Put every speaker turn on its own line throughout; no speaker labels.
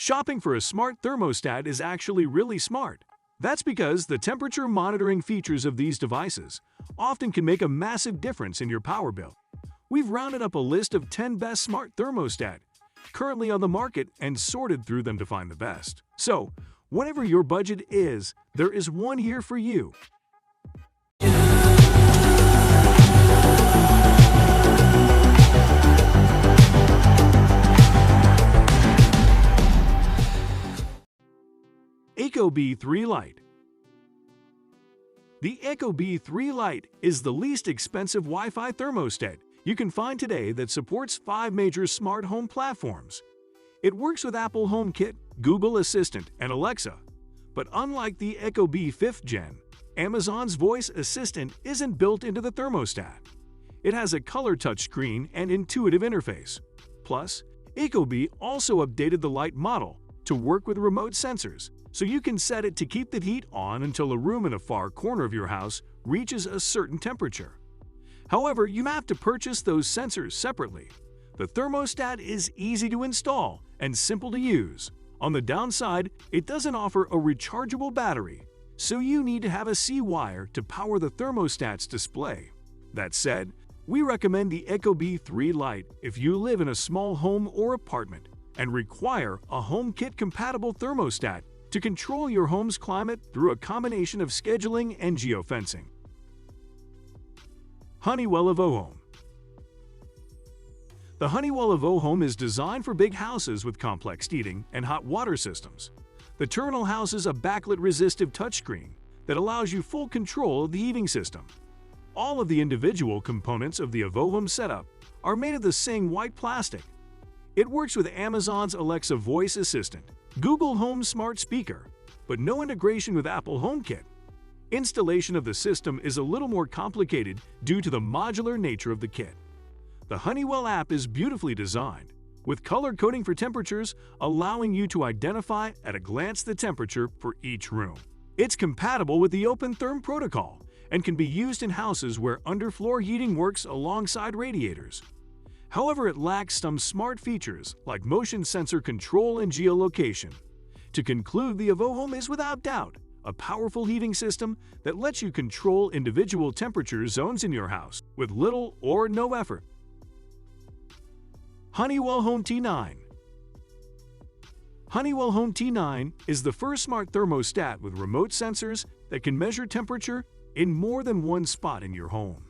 Shopping for a smart thermostat is actually really smart. That's because the temperature monitoring features of these devices often can make a massive difference in your power bill. We've rounded up a list of 10 best smart thermostat currently on the market and sorted through them to find the best. So, whatever your budget is, there is one here for you. Ecobee 3 Lite. The Ecobee 3 Lite is the least expensive Wi-Fi thermostat you can find today that supports 5 major smart home platforms. It works with Apple HomeKit, Google Assistant, and Alexa. But unlike the Ecobee 5th Gen, Amazon's voice assistant isn't built into the thermostat. It has a color touchscreen and intuitive interface. Plus, Ecobee also updated the Lite model to work with remote sensors, so you can set it to keep the heat on until a room in a far corner of your house reaches a certain temperature. However, you have to purchase those sensors separately. The thermostat is easy to install and simple to use. On the downside, it doesn't offer a rechargeable battery, so you need to have a C-wire to power the thermostat's display. That said, we recommend the Ecobee 3 Lite if you live in a small home or apartment and require a HomeKit-compatible thermostat to control your home's climate through a combination of scheduling and geofencing. Honeywell Evohome. The Honeywell Evohome is designed for big houses with complex heating and hot water systems. The terminal houses a backlit-resistive touchscreen that allows you full control of the heating system. All of the individual components of the Evohome setup are made of the same white plastic. It works with Amazon's Alexa voice assistant, Google Home smart speaker, but no integration with Apple HomeKit. Installation of the system is a little more complicated due to the modular nature of the kit. The Honeywell app is beautifully designed, with color coding for temperatures, allowing you to identify at a glance the temperature for each room. It's compatible with the Open Therm protocol and can be used in houses where underfloor heating works alongside radiators. However, it lacks some smart features like motion sensor control and geolocation. To conclude, the Evohome is without doubt a powerful heating system that lets you control individual temperature zones in your house with little or no effort. Honeywell Home T9. Honeywell Home T9 is the first smart thermostat with remote sensors that can measure temperature in more than one spot in your home.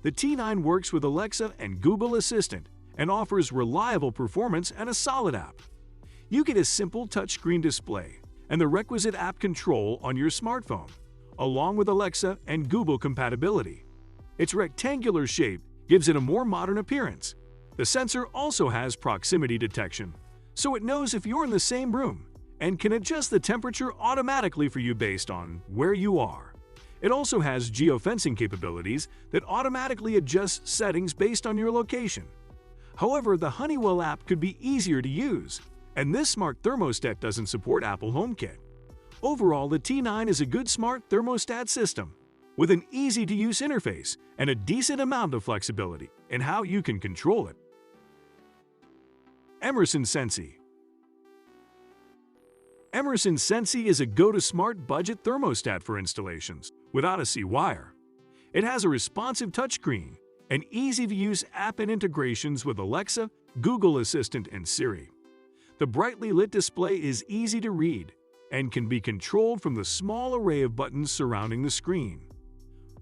The T9 works with Alexa and Google Assistant and offers reliable performance and a solid app. You get a simple touchscreen display and the requisite app control on your smartphone, along with Alexa and Google compatibility. Its rectangular shape gives it a more modern appearance. The sensor also has proximity detection, so it knows if you're in the same room and can adjust the temperature automatically for you based on where you are. It also has geofencing capabilities that automatically adjust settings based on your location. However, the Honeywell app could be easier to use, and this smart thermostat doesn't support Apple HomeKit. Overall, the T9 is a good smart thermostat system with an easy-to-use interface and a decent amount of flexibility in how you can control it. Emerson Sensi. Emerson Sensi is a go-to-smart budget thermostat for installations without a C-wire. It has a responsive touchscreen, and easy-to-use app and integrations with Alexa, Google Assistant, and Siri. The brightly lit display is easy to read and can be controlled from the small array of buttons surrounding the screen.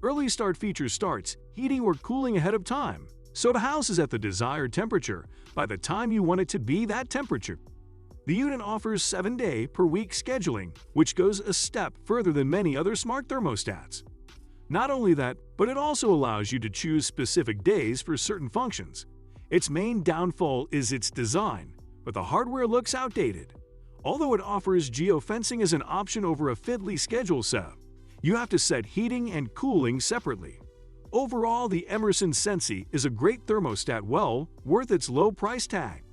Early Start feature starts heating or cooling ahead of time, so the house is at the desired temperature by the time you want it to be that temperature. The unit offers 7-day-per-week scheduling, which goes a step further than many other smart thermostats. Not only that, but it also allows you to choose specific days for certain functions. Its main downfall is its design, but the hardware looks outdated. Although it offers geofencing as an option over a fiddly schedule setup, you have to set heating and cooling separately. Overall, the Emerson Sensi is a great thermostat well worth its low price tag.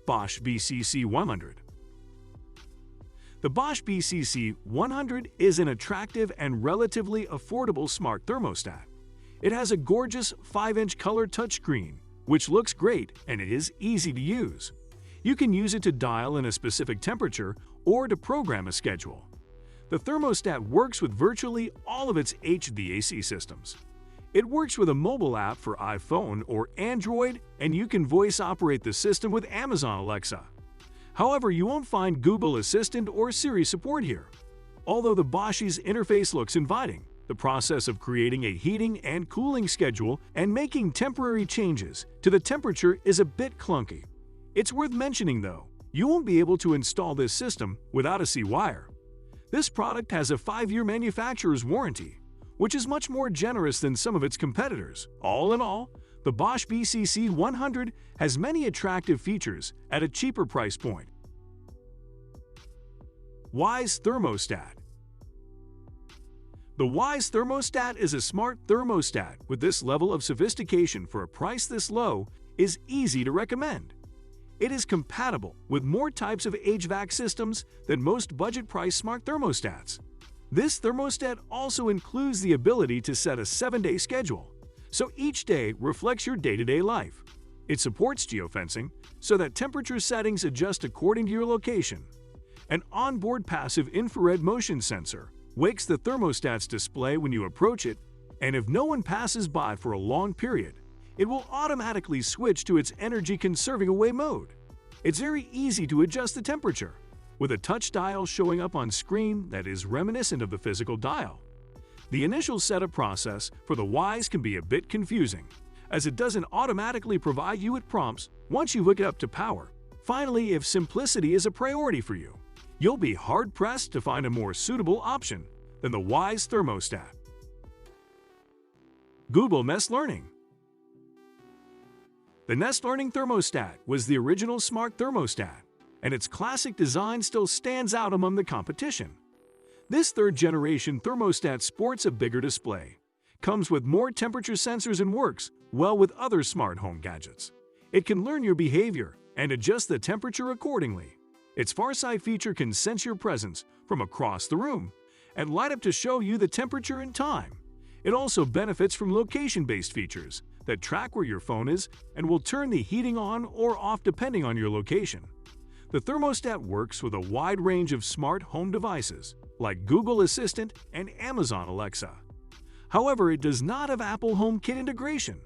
Bosch BCC100. The Bosch BCC100 is an attractive and relatively affordable smart thermostat. It has a gorgeous 5-inch color touchscreen, which looks great and it is easy to use. You can use it to dial in a specific temperature or to program a schedule. The thermostat works with virtually all of its HVAC systems. It works with a mobile app for iPhone or Android, and you can voice operate the system with Amazon Alexa. However, you won't find Google Assistant or Siri support here. Although the Bosch's interface looks inviting, the process of creating a heating and cooling schedule and making temporary changes to the temperature is a bit clunky. It's worth mentioning, though, you won't be able to install this system without a C-wire. This product has a 5-year manufacturer's warranty, which is much more generous than some of its competitors. All in all, the Bosch BCC100 has many attractive features at a cheaper price point. Wyze Thermostat. The Wyze Thermostat is a smart thermostat with this level of sophistication for a price this low is easy to recommend. It is compatible with more types of HVAC systems than most budget-price smart thermostats. This thermostat also includes the ability to set a 7-day schedule, so each day reflects your day-to-day life. It supports geofencing, so that temperature settings adjust according to your location. An onboard passive infrared motion sensor wakes the thermostat's display when you approach it, and if no one passes by for a long period, it will automatically switch to its energy-conserving away mode. It's very easy to adjust the temperature, with a touch dial showing up on screen that is reminiscent of the physical dial. The initial setup process for the Wyze can be a bit confusing, as it doesn't automatically provide you with prompts once you hook it up to power. Finally, if simplicity is a priority for you, you'll be hard-pressed to find a more suitable option than the Wyze Thermostat. Google Nest Learning. The Nest Learning Thermostat was the original smart thermostat, and its classic design still stands out among the competition. This third-generation thermostat sports a bigger display, comes with more temperature sensors, and works well with other smart home gadgets. It can learn your behavior and adjust the temperature accordingly. Its FarSight feature can sense your presence from across the room and light up to show you the temperature and time. It also benefits from location-based features that track where your phone is and will turn the heating on or off depending on your location. The thermostat works with a wide range of smart home devices like Google Assistant and Amazon Alexa. However, it does not have Apple HomeKit integration.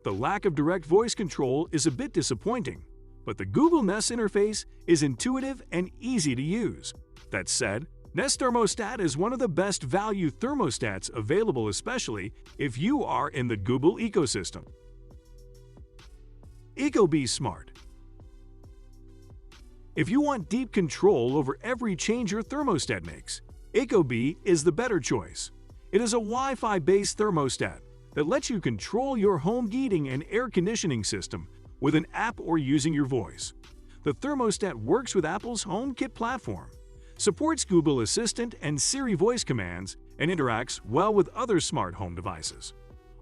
The lack of direct voice control is a bit disappointing, but the Google Nest interface is intuitive and easy to use. That said, Nest Thermostat is one of the best value thermostats available, especially if you are in the Google ecosystem. Ecobee Smart. If you want deep control over every change your thermostat makes, Ecobee is the better choice. It is a Wi-Fi-based thermostat that lets you control your home heating and air conditioning system with an app or using your voice. The thermostat works with Apple's HomeKit platform, supports Google Assistant and Siri voice commands, and interacts well with other smart home devices.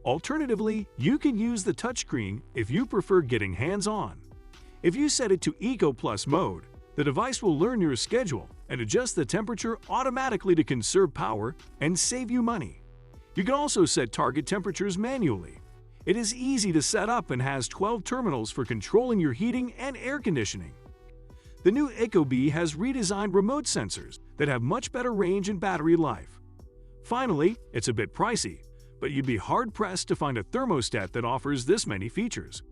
Alternatively, you can use the touchscreen if you prefer getting hands-on. If you set it to Eco Plus mode, the device will learn your schedule and adjust the temperature automatically to conserve power and save you money. You can also set target temperatures manually. It is easy to set up and has 12 terminals for controlling your heating and air conditioning. The new Ecobee has redesigned remote sensors that have much better range and battery life. Finally, it's a bit pricey, but you'd be hard-pressed to find a thermostat that offers this many features.